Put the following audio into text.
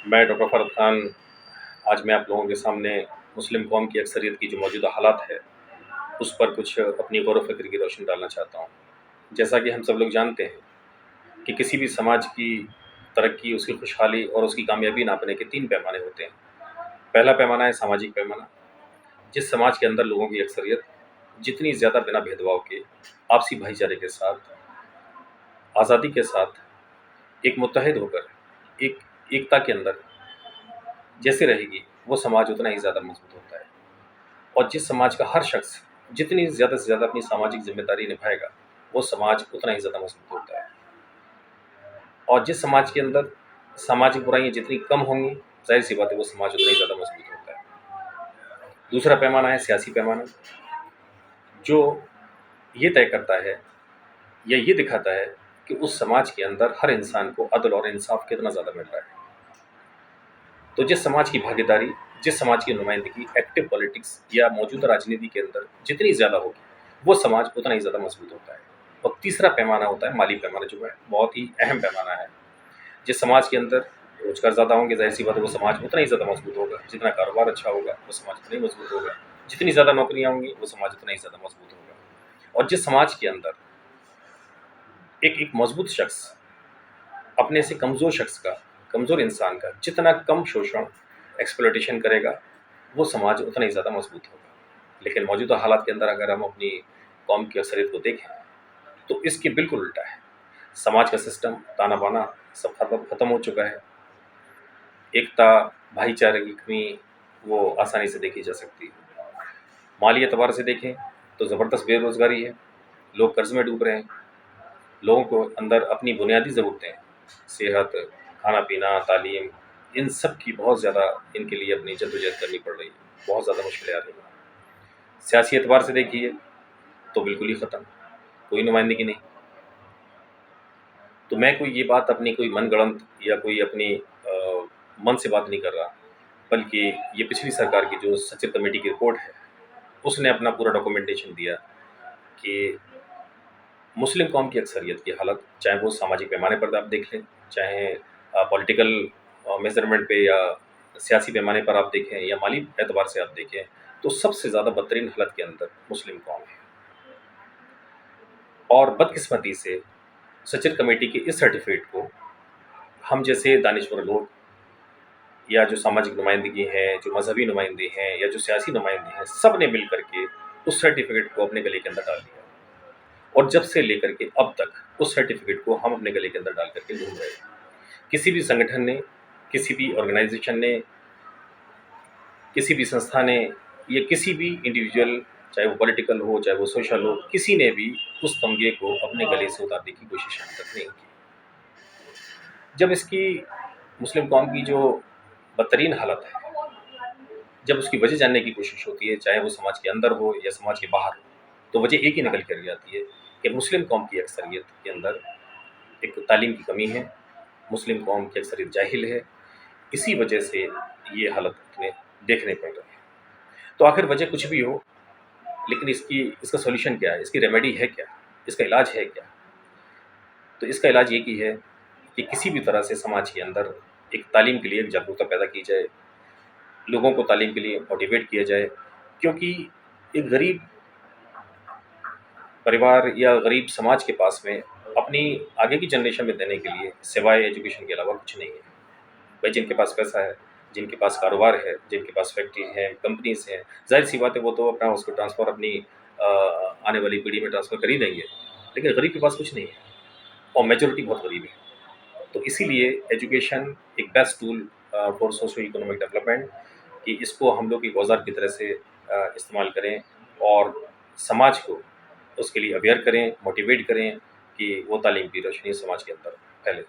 میں ڈاکٹر فرد خان آج میں آپ لوگوں کے سامنے مسلم قوم کی اکثریت کی جو موجودہ حالات ہے اس پر کچھ اپنی غور و فکر کی روشنی ڈالنا چاہتا ہوں۔ جیسا کہ ہم سب لوگ جانتے ہیں کہ کسی بھی سماج کی ترقی، اس کی خوشحالی اور اس کی کامیابی ناپنے کے 3 پیمانے ہوتے ہیں۔ پہلا پیمانہ ہے سماجک پیمانہ، جس سماج کے اندر لوگوں کی اکثریت جتنی زیادہ بنا بھید بھاؤ کے، آپسی بھائی چارے کے ساتھ، آزادی کے ساتھ ایک متحد ہو کر ایک ایکتا کے اندر جیسے رہے گی، وہ سماج اتنا ہی زیادہ مضبوط ہوتا ہے۔ اور جس سماج کا ہر شخص جتنی زیادہ سے زیادہ اپنی سماجک ذمہ داری نبھائے گا، وہ سماج اتنا ہی زیادہ مضبوط ہوتا ہے۔ اور جس سماج کے اندر سماجک برائیاں جتنی کم ہوں گی، ظاہر سی بات ہے وہ سماج اتنا ہی زیادہ مضبوط ہوتا ہے۔ دوسرا پیمانہ ہے سیاسی پیمانہ، جو یہ طے کرتا ہے یا یہ دکھاتا ہے کہ اس سماج کے اندر ہر انسان کو عدل اور انصاف کتنا زیادہ مل رہا ہے۔ تو جس سماج کی بھاگیداری، جس سماج کی نمائندگی ایکٹیو پالیٹکس یا موجودہ راجنیتی کے اندر جتنی زیادہ ہوگی، وہ سماج اتنا ہی زیادہ مضبوط ہوتا ہے۔ اور تیسرا پیمانہ ہوتا ہے مالی پیمانہ، جو ہے بہت ہی اہم پیمانہ ہے۔ جس سماج کے اندر روزگار زیادہ ہوں گے، ظاہر سی بات ہے وہ سماج اتنا ہی زیادہ مضبوط ہوگا۔ جتنا کاروبار اچھا ہوگا، وہ سماج اتنا ہی مضبوط ہوگا۔ جتنی زیادہ نوکریاں ہوں گی، وہ سماج اتنا ہی زیادہ مضبوط ہوگا۔ اور جس سماج کے اندر ایک مضبوط شخص اپنے سے کمزور شخص کا، کمزور انسان کا جتنا کم شوشن، ایکسپلوٹیشن کرے گا، وہ سماج اتنا ہی زیادہ مضبوط ہوگا۔ لیکن موجودہ حالات کے اندر اگر ہم اپنی قوم کی اکثریت کو دیکھیں تو اس کے بالکل الٹا ہے۔ سماج کا سسٹم تانا بانا سب ختم ہو چکا ہے۔ ایکتا، بھائی چارے کی کمی وہ آسانی سے دیکھی جا سکتی ہے۔ مالی اعتبار سے دیکھیں تو زبردست بے روزگاری ہے، لوگ قرض میں ڈوب رہے ہیں۔ لوگوں کو اندر اپنی بنیادی ضرورتیں، صحت، کھانا پینا، تعلیم، ان سب کی بہت زیادہ ان کے لیے اپنی جدوجہد کرنی پڑ رہی ہے، بہت زیادہ مشکلیں آ رہی ہیں۔ سیاسی اعتبار سے دیکھیے تو بالکل ہی ختم، کوئی نمائندگی نہیں۔ تو میں کوئی یہ بات اپنی کوئی من گڑنت یا کوئی اپنی من سے بات نہیں کر رہا، بلکہ یہ پچھلی سرکار کی جو سچر کمیٹی کی رپورٹ ہے، اس نے اپنا پورا ڈاکومنٹیشن دیا کہ مسلم قوم کی اکثریت کی حالت، چاہے وہ سماجی پیمانے پر آپ دیکھ لیں، چاہے پولیٹیکل میجرمنٹ پہ یا سیاسی پیمانے پر آپ دیکھیں یا مالی اعتبار سے آپ دیکھیں، تو سب سے زیادہ بدترین حالت کے اندر مسلم قوم ہے۔ اور بدقسمتی سے سچر کمیٹی کے اس سرٹیفکیٹ کو ہم جیسے دانشور لوگ یا جو سماجک نمائندگی ہیں، جو مذہبی نمائندے ہیں یا جو سیاسی نمائندے ہیں، سب نے مل کر کے اس سرٹیفکیٹ کو اپنے گلے کے اندر ڈال دیا۔ اور جب سے لے کر کے اب تک اس سرٹیفکیٹ کو ہم اپنے گلے کے اندر ڈال کر کے گھوم رہے ہیں۔ کسی بھی سنگٹھن نے، کسی بھی آرگنائزیشن نے، کسی بھی سنستھا نے یا کسی بھی انڈیویجول، چاہے وہ پولیٹیکل ہو چاہے وہ سوشل ہو، کسی نے بھی اس تمغے کو اپنے گلے سے اتارنے کی کوشش اب تک نہیں کی۔ جب اس کی مسلم قوم کی جو بدترین حالت ہے، جب اس کی وجہ جاننے کی کوشش ہوتی ہے، چاہے وہ سماج کے اندر ہو یا سماج کے باہر ہو، تو وجہ ایک ہی نکل کر جاتی ہے کہ مسلم قوم کی اکثریت کے اندر ایک تعلیم کی کمی ہے، مسلم قوم کی اکثریت جاہل ہے۔ اسی وجہ سے یہ حالت اتنے دیکھنے پڑ رہے ہیں۔ تو آخر وجہ کچھ بھی ہو، لیکن اس کا سولوشن کیا ہے، اس کی ریمیڈی ہے کیا، اس کا علاج ہے کیا؟ تو اس کا علاج یہ کی ہے کہ کسی بھی طرح سے سماج کے اندر ایک تعلیم کے لیے ایک جاگرکتا پیدا کی جائے، لوگوں کو تعلیم کے لیے موٹیویٹ کیا جائے، کیونکہ ایک غریب پریوار یا غریب سماج کے پاس میں اپنی آگے کی جنریشن میں دینے کے لیے سوائے ایجوکیشن کے علاوہ کچھ نہیں ہے۔ بھائی جن کے پاس پیسہ ہے، جن کے پاس کاروبار ہے، جن کے پاس فیکٹری ہیں، کمپنیز ہیں، ظاہر سی بات ہے وہ تو اپنا اس کو ٹرانسفر اپنی آنے والی پیڑھی میں ٹرانسفر کر ہی دیں گے، لیکن غریب کے پاس کچھ نہیں ہے اور میجورٹی بہت غریب ہے۔ تو اسی لیے ایجوکیشن ایک best tool for socio economic development, کہ اس کو ہم لوگ ایک اوزار کی طرح سے استعمال کریں اور سماج کو اس کے لیے اویئر کریں، موٹیویٹ کریں کہ وہ تعلیم کی روشنی سماج کے اندر پھیلے۔